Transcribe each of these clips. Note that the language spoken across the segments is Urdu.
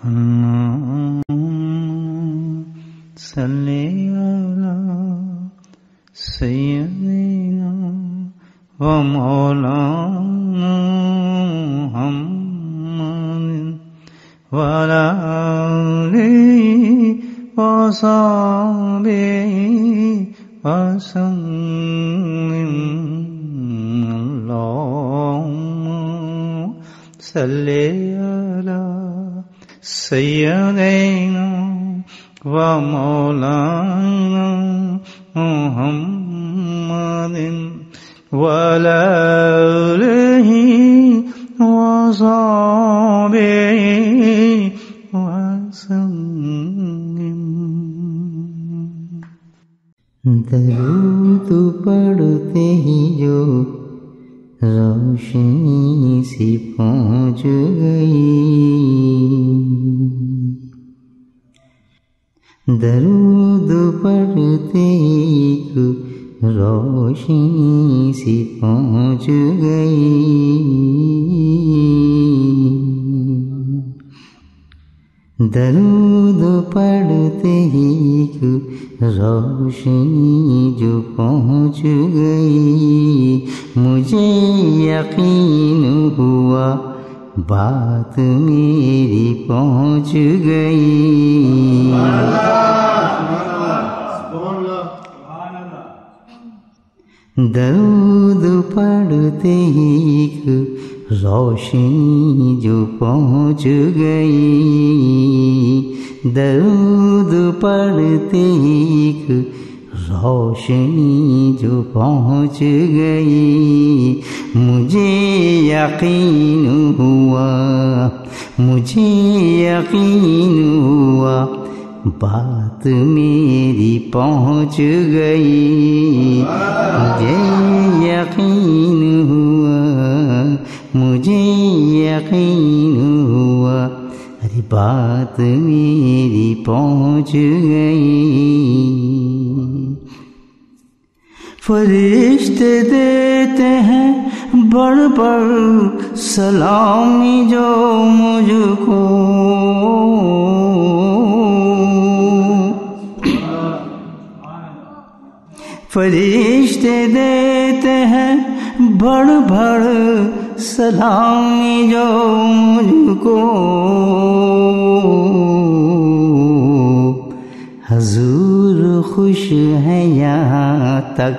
اللهم صل على سيدنا ومولانا محمد وعلى آله وصحبه وسلم. اللهم صل على سيدنا ومولانا محمد وعلى آله وصحبه وسلم. درود پڑھتے ہی جو روشنی سی پہنچ گئی، درود پڑھتے ہی روشنی سی پہنچ گئی، درود پڑھتے ہی روشنی جو پہنچ گئی، مجھے یقین ہوا بات میری پہنچ گئی. درود پڑھتے ہی روشنی جو پہنچ گئی، درود پڑھتے ہی روشنی جو پہنچ گئی، مجھے یقین ہوا، مجھے یقین ہوا بات میری پہنچ گئی، مجھے یقین ہوا، مجھے یقین ہوا ارے بات میری پہنچ گئی. فرشتے دیتے ہیں بڑھ بڑھ سلامی جو مجھ کو، فرشتے دیتے ہیں بڑھ بڑھ سلامی جو مجھ کو، حضور خوش ہے یہاں تک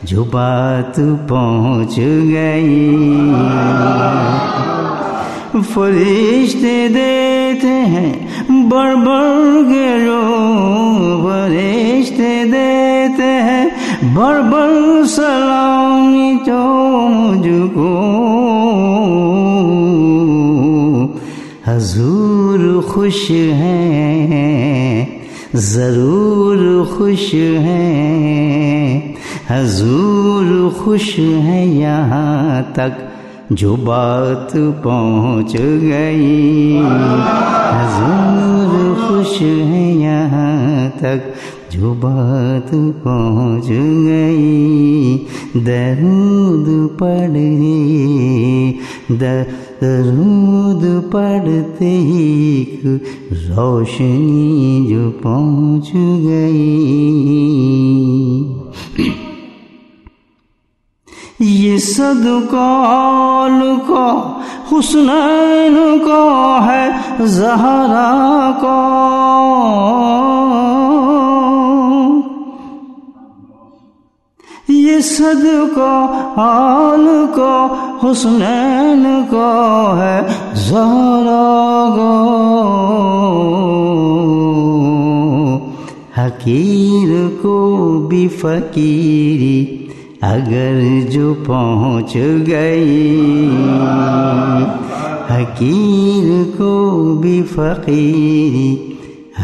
جو بات پہنچ گئی، فرشتے دیتے ہیں بڑھ بڑھ کے جو، فرشتے دیتے ہیں بڑھ بڑھ سلامی جو مجھ کو، حضور خوش ہیں ضرور خوش ہیں، حضور خوش ہے یہاں تک جو بات پہنچ گئی، حضور خوش ہے یہاں تک جو بات پہنچ گئی. درود پڑھے درود پڑھتے ہی روشنی جو پہنچ گئی. یہ صدقہ کا حسنین کا ہے زہرا کا، یہ صدقہ آل کا حسنین کا ہے زہرا کا. حقیر کو بھی فقیری اگر جو پہنچ گئی، حقیر کو بھی فقیری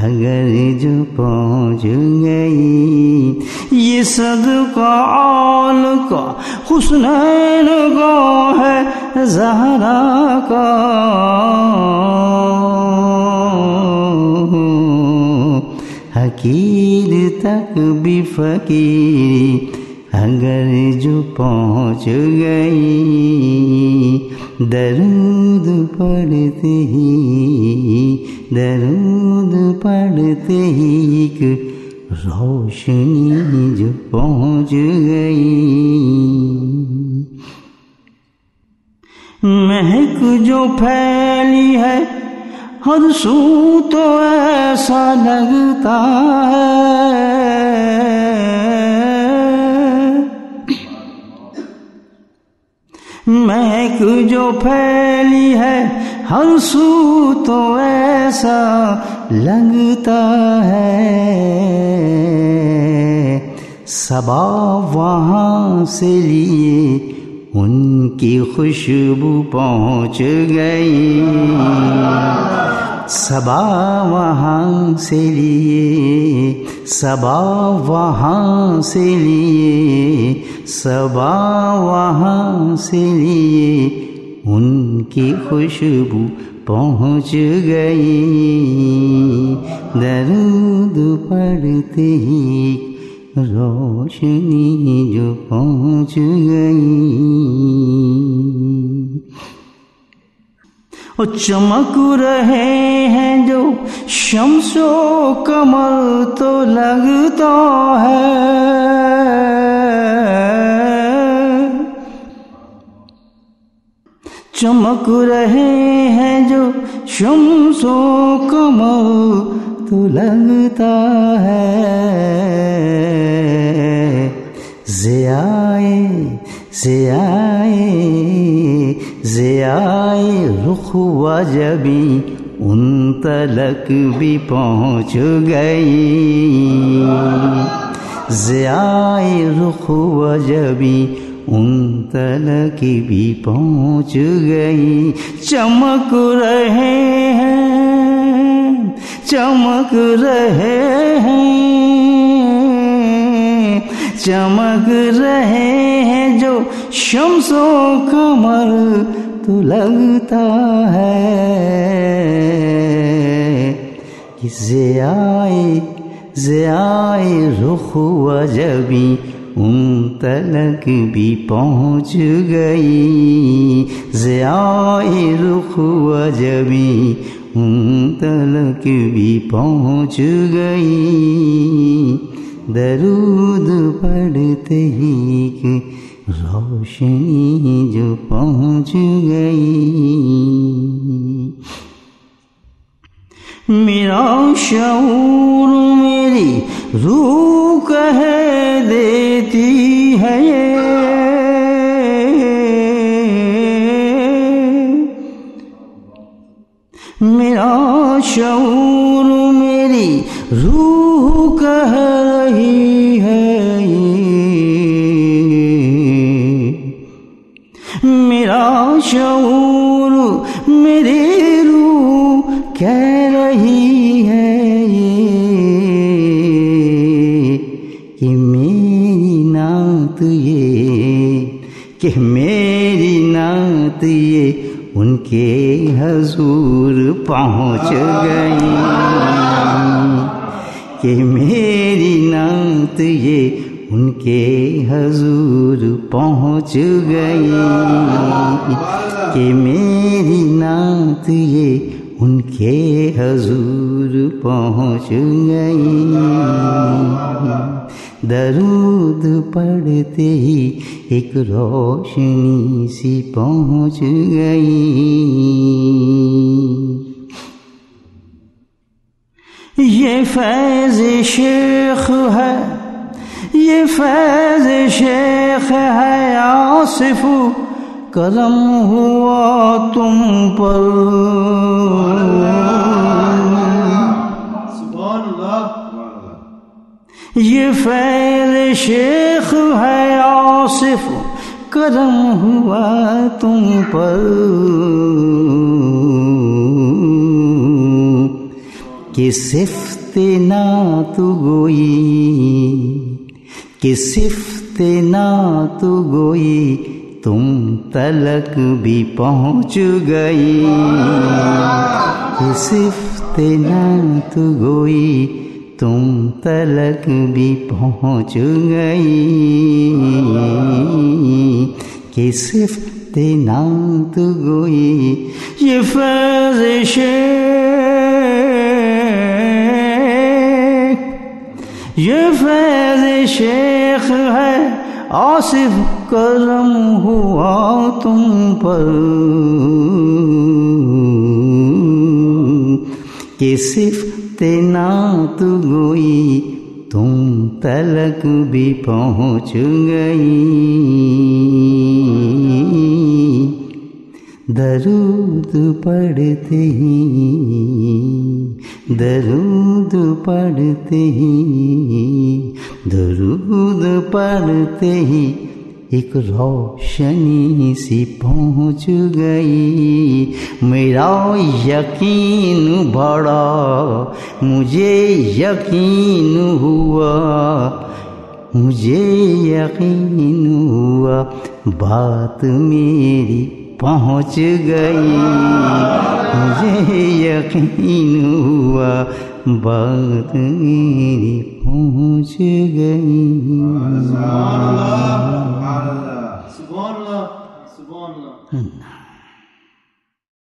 اگر جو پہنچ گئی، یہ صدقہ آل کا حسنین کا ہے زہرا کا. حقیر تک بھی فقیری اگر جو پہنچ گئی درود پڑھتے ہی ایک روشنی جو پہنچ گئی مہک جو پھیلی ہے ہر سو تو ایسا لگتا ہے مہک جو پھیلی ہے ہر سو تو ایسا لگتا ہے صبا وہاں سے لیے ان کی خوشبو پہنچ گئی صبا وہاں سے لیے صبا وہاں سے لیے صبا وہاں سے لیے ان کی خوشبو پہنچ گئی درود پڑھتے ہی روشنی جو پہنچ گئی وہ چمک رہے ہیں جو شمس و قمر تو لگتا ہے چمک رہے ہیں جو شمس و قمر تو لگتا ہے ضیائے رخ و جبیں ان تلک بھی پہنچ گئی ضیائے رخ و جبیں ان تلک بھی پہنچ گئی چمک رہے ہیں جو شمس و قمر تو لگتا ہے کہ ضیائے رخ و جبیں ان تلک بھی پہنچ گئی ضیائے رخ و جبیں ان تلک بھی پہنچ گئی درود پڑھتے ہی کہ روشنی جو پہنچ گئی میرا شعور میری روح کہہ دیتی ہے میرا شعور میری روح کہہ رہی ہے میرا شعور میری روح کہہ رہی ہے کہ میری نعت یہ ان کے حضور پہنچ گئی کہ میری نعت یہ ان کے حضور پہنچ گئی کہ میری نعت یہ ان کے حضور پہنچ گئی درود پڑھتے ہی ایک روشنی سی پہنچ گئی یہ فیض شیخ ہے یہ فیض شیخ ہے آصف کرم ہوا تم پر سبحان اللہ یہ فیض شیخ ہے آصف کرم ہوا تم پر کہ صفت نعت گوئی تم تلک بھی پہنچ گئی کہ صفت نعت گوئی تم تلک بھی پہنچ گئی کہ صفت نعت گوئی یہ فیض شیخ، یہ فیض شیخ ہے، آصف کرم ہوا تم پر کہ صفت نعت گوئی تم تلک بھی پہنچ گئی۔ درود پڑھتے ہی، درود پڑھتے ہی، درود پڑھتے ہی ایک روشنی سی پہنچ گئی۔ میرا یقین بڑھا، مجھے یقین ہوا، مجھے یقین ہوا بات میری پہنچ گئی، مجھے یقین ہوا بات میری پہنچ گئی۔ سبحان اللہ، سبحان اللہ، سبحان اللہ۔